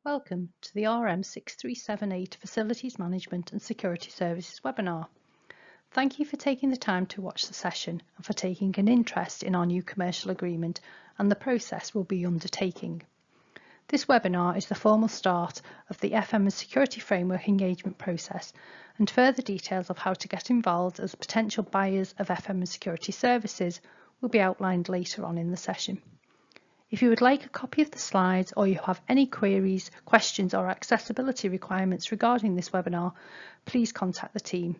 Welcome to the RM6378 Facilities Management and Security Services webinar. Thank you for taking the time to watch the session and for taking an interest in our new commercial agreement and the process we'll be undertaking. This webinar is the formal start of the FM and Security Framework engagement process, and further details of how to get involved as potential buyers of FM and security services will be outlined later on in the session. If you would like a copy of the slides or you have any queries, questions or accessibility requirements regarding this webinar, please contact the team.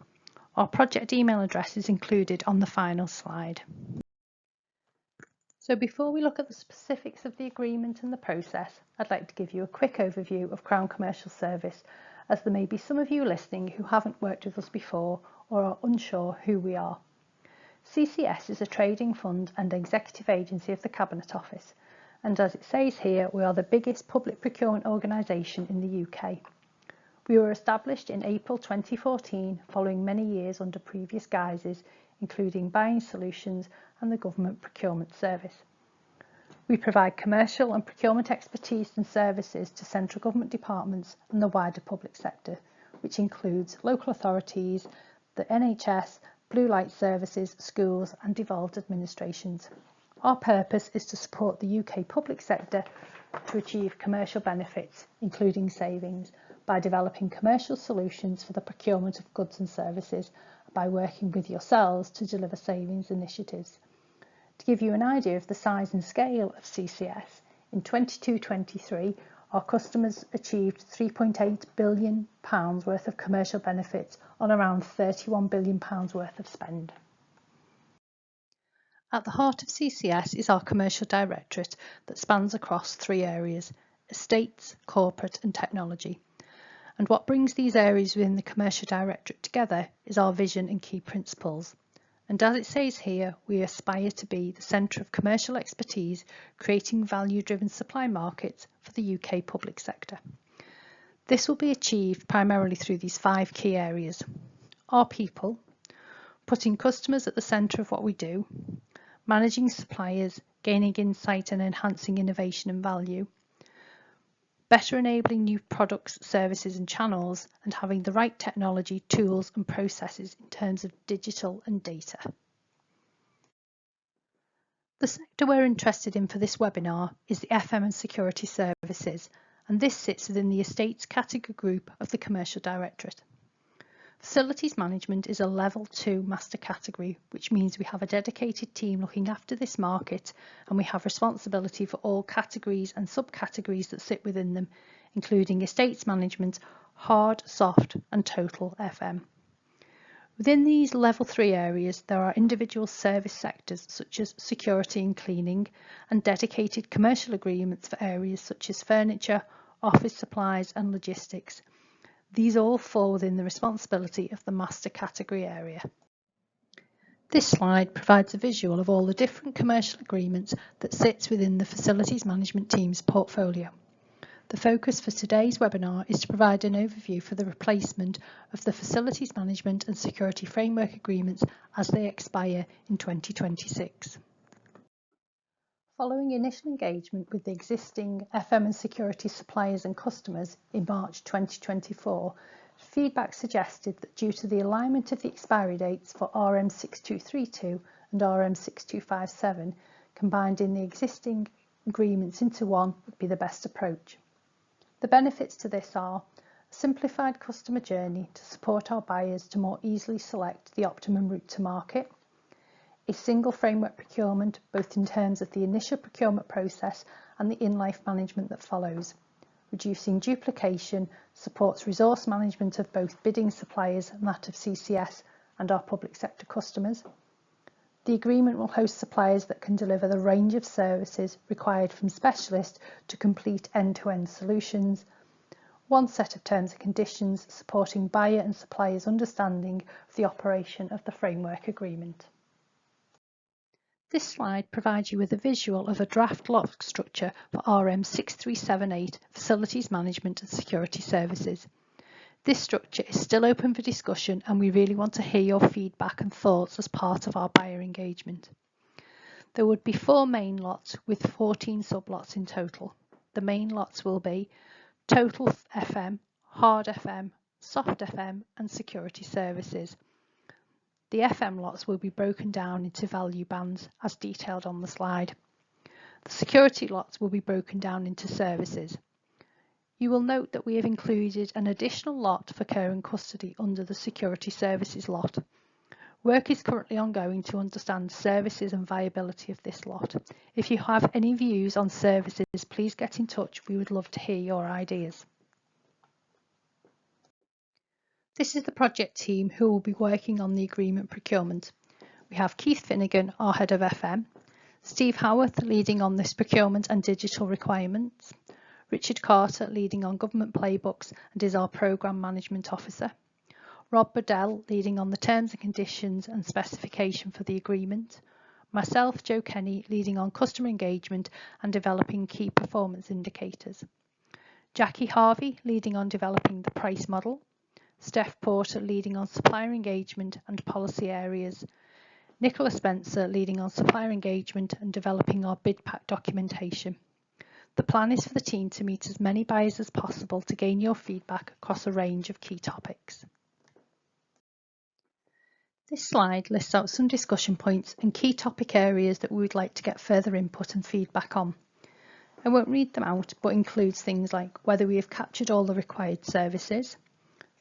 Our project email address is included on the final slide. So before we look at the specifics of the agreement and the process, I'd like to give you a quick overview of Crown Commercial Service, as there may be some of you listening who haven't worked with us before or are unsure who we are. CCS is a trading fund and executive agency of the Cabinet Office, and as it says here, we are the biggest public procurement organisation in the UK. We were established in April 2014 following many years under previous guises, including Buying Solutions and the Government Procurement Service. We provide commercial and procurement expertise and services to central government departments and the wider public sector, which includes local authorities, the NHS, blue light services, schools and devolved administrations. Our purpose is to support the UK public sector to achieve commercial benefits, including savings, by developing commercial solutions for the procurement of goods and services, by working with yourselves to deliver savings initiatives. To give you an idea of the size and scale of CCS, in 22-23, our customers achieved £3.8 billion worth of commercial benefits on around £31 billion worth of spend. At the heart of CCS is our commercial directorate that spans across three areas: estates, corporate and technology. And what brings these areas within the commercial directorate together is our vision and key principles. And as it says here, we aspire to be the centre of commercial expertise, creating value-driven supply markets for the UK public sector. This will be achieved primarily through these five key areas: our people, putting customers at the centre of what we do, managing suppliers, gaining insight and enhancing innovation and value, better enabling new products, services and channels, and having the right technology, tools and processes in terms of digital and data. The sector we're interested in for this webinar is the FM and security services, and this sits within the estates category group of the commercial directorate. Facilities management is a level 2 master category, which means we have a dedicated team looking after this market, and we have responsibility for all categories and subcategories that sit within them, including estates management, hard, soft and total FM. Within these level 3 areas, there are individual service sectors such as security and cleaning, and dedicated commercial agreements for areas such as furniture, office supplies and logistics. These all fall within the responsibility of the master category area. This slide provides a visual of all the different commercial agreements that sits within the facilities management team's portfolio. The focus for today's webinar is to provide an overview for the replacement of the facilities management and security framework agreements as they expire in 2026. Following initial engagement with the existing FM and security suppliers and customers in March 2024, feedback suggested that due to the alignment of the expiry dates for RM6232 and RM6257, combined in the existing agreements into one would be the best approach. The benefits to this are a simplified customer journey to support our buyers to more easily select the optimum route to market, a single framework procurement, both in terms of the initial procurement process and the in-life management that follows. Reducing duplication supports resource management of both bidding suppliers and that of CCS and our public sector customers. The agreement will host suppliers that can deliver the range of services required from specialist to complete end-to-end solutions. One set of terms and conditions supporting buyer and supplier's understanding of the operation of the framework agreement. This slide provides you with a visual of a draft lot structure for RM6378 Facilities Management and Security Services. This structure is still open for discussion, and we really want to hear your feedback and thoughts as part of our buyer engagement. There would be 4 main lots with 14 sublots in total. The main lots will be total FM, hard FM, soft FM and security services. The FM lots will be broken down into value bands as detailed on the slide. The security lots will be broken down into services. You will note that we have included an additional lot for care and custody under the security services lot. Work is currently ongoing to understand services and viability of this lot. If you have any views on services, please get in touch. We would love to hear your ideas. This is the project team who will be working on the agreement procurement. We have Keith Finnegan, our head of FM, Steve Howarth leading on this procurement and digital requirements, Richard Carter leading on government playbooks and is our programme management officer, Rob Bedell leading on the terms and conditions and specification for the agreement, myself, Joe Kenny, leading on customer engagement and developing key performance indicators, Jackie Harvey leading on developing the price model, Steph Porter leading on supplier engagement and policy areas, Nicola Spencer leading on supplier engagement and developing our bid pack documentation. The plan is for the team to meet as many buyers as possible to gain your feedback across a range of key topics. This slide lists out some discussion points and key topic areas that we would like to get further input and feedback on. I won't read them out, but includes things like whether we have captured all the required services,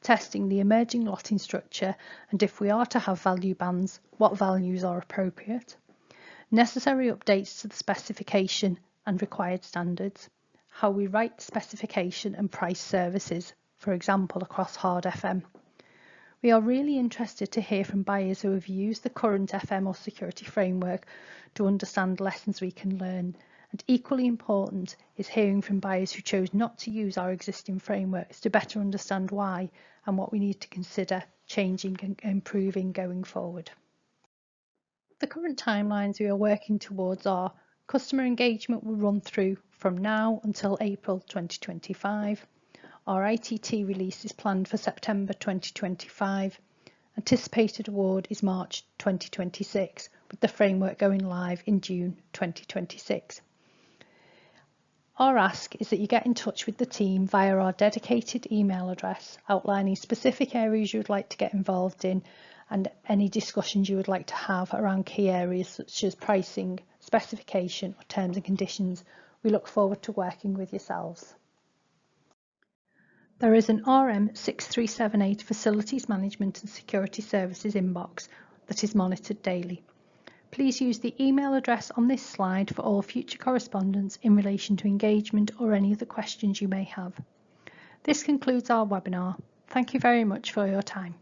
testing the emerging lotting structure and if we are to have value bands, what values are appropriate, necessary updates to the specification and required standards, how we write the specification and price services, for example across hard FM. We are really interested to hear from buyers who have used the current FM or security framework to understand lessons we can learn. And equally important is hearing from buyers who chose not to use our existing frameworks to better understand why and what we need to consider changing and improving going forward. The current timelines we are working towards are customer engagement will run through from now until April 2025. Our ITT release is planned for September 2025. Anticipated award is March 2026, with the framework going live in June 2026. Our ask is that you get in touch with the team via our dedicated email address, outlining specific areas you would like to get involved in and any discussions you would like to have around key areas such as pricing, specification or terms and conditions. We look forward to working with yourselves. There is an RM6378 Facilities Management and Security Services inbox that is monitored daily. Please use the email address on this slide for all future correspondence in relation to engagement or any other questions you may have. This concludes our webinar. Thank you very much for your time.